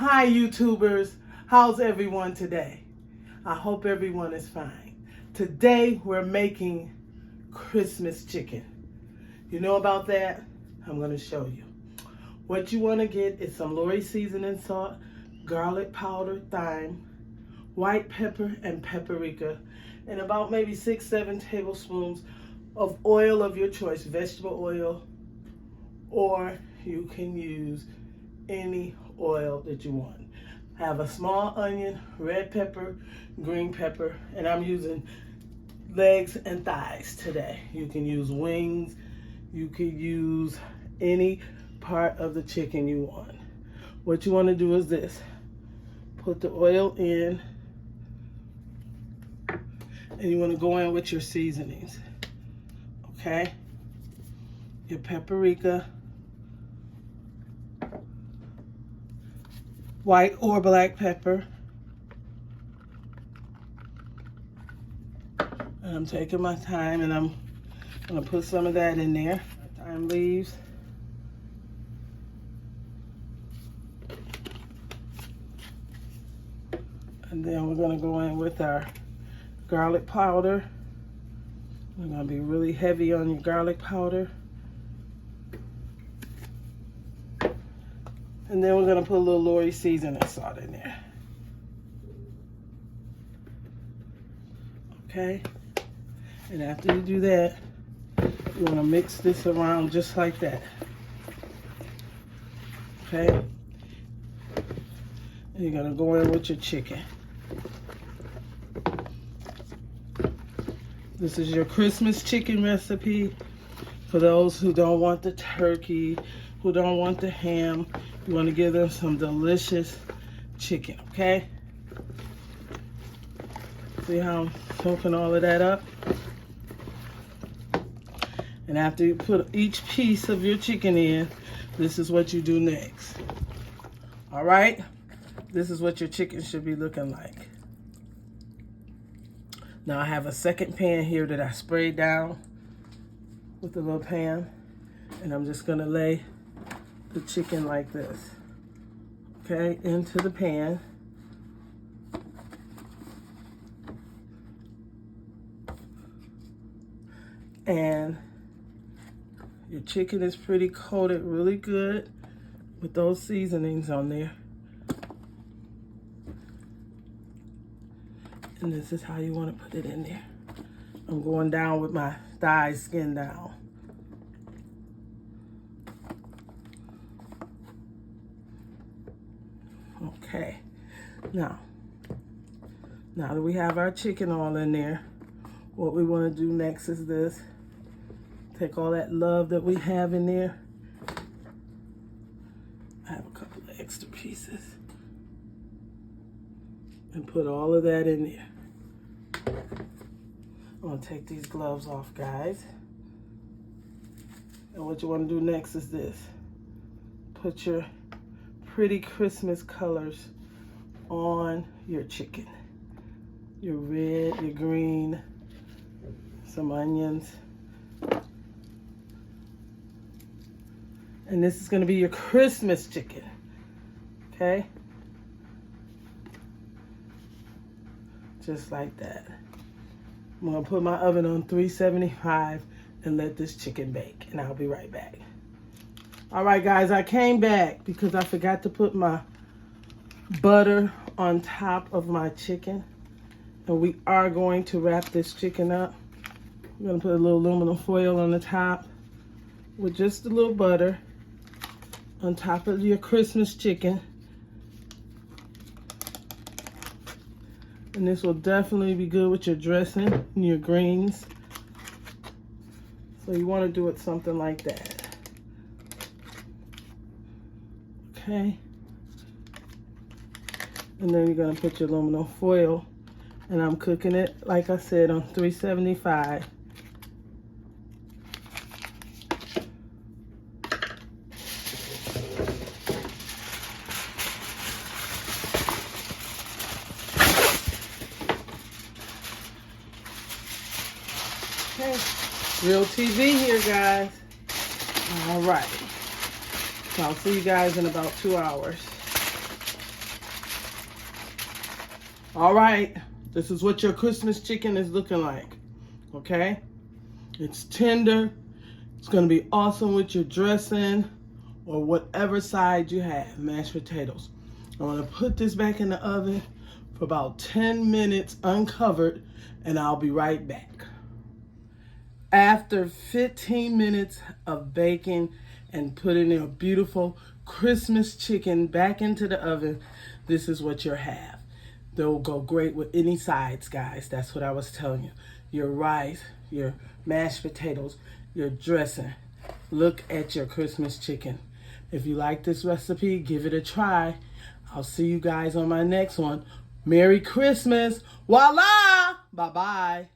Hi YouTubers, how's everyone today? I hope everyone is fine. Today we're making Christmas chicken. You know about that? I'm going to show you. What you want to get is some Leary seasoning salt, garlic powder, thyme, white pepper and paprika, and about maybe 6-7 tablespoons of oil of your choice, vegetable oil, or you can use any oil that you want. Have a small onion, red pepper, green pepper, and I'm using legs and thighs today. You can use wings, you can use any part of the chicken you want. What you want to do is this: put the oil in, and you want to go in with your seasonings. Okay? Your paprika, white or black pepper, and I'm taking my time and I'm gonna put some of that in there. Thyme leaves, and then we're gonna go in with our garlic powder. We're gonna be really heavy on your garlic powder. And then we're gonna put a little Leary seasoning salt in there. Okay? And after you do that, you wanna mix this around just like that. Okay? And you're gonna go in with your chicken. This is your Christmas chicken recipe for those who don't want the turkey, who don't want the ham. You want to give them some delicious chicken, okay? See how I'm soaking all of that up? And after you put each piece of your chicken in, this is what you do next. All right? This is what your chicken should be looking like. Now I have a second pan here that I sprayed down with a little pan, and I'm just gonna lay the chicken like this, okay, into the pan. And your chicken is pretty coated really good with those seasonings on there. And this is how you want to put it in there. I'm going down with my thigh skin down. Okay, now that we have our chicken all in there, what we want to do next is this. Take all that love that we have in there. I have a couple of extra pieces. And put all of that in there. I'm going to take these gloves off, guys. And what you want to do next is this. Put your pretty Christmas colors on your chicken. Your red, your green, some onions. And this is going to be your Christmas chicken. Okay? Just like that. I'm going to put my oven on 375 and let this chicken bake. And I'll be right back. All right, guys, I came back because I forgot to put my butter on top of my chicken. And we are going to wrap this chicken up. I'm going to put a little aluminum foil on the top with just a little butter on top of your Christmas chicken. And this will definitely be good with your dressing and your greens. So you want to do it something like that. Okay, and then you're going to put your aluminum foil, and I'm cooking it, like I said, on 375. Okay, real TV here, guys. All right. So I'll see you guys in about 2 hours. All right, this is what your Christmas chicken is looking like, okay? It's tender. It's gonna be awesome with your dressing or whatever side you have, mashed potatoes. I'm gonna put this back in the oven for about 10 minutes uncovered, and I'll be right back. After 15 minutes of baking and putting your beautiful Christmas chicken back into the oven, this is what you'll have. They'll go great with any sides, guys. That's what I was telling you. Your rice, your mashed potatoes, your dressing. Look at your Christmas chicken. If you like this recipe, give it a try. I'll see you guys on my next one. Merry Christmas. Voila! Bye-bye.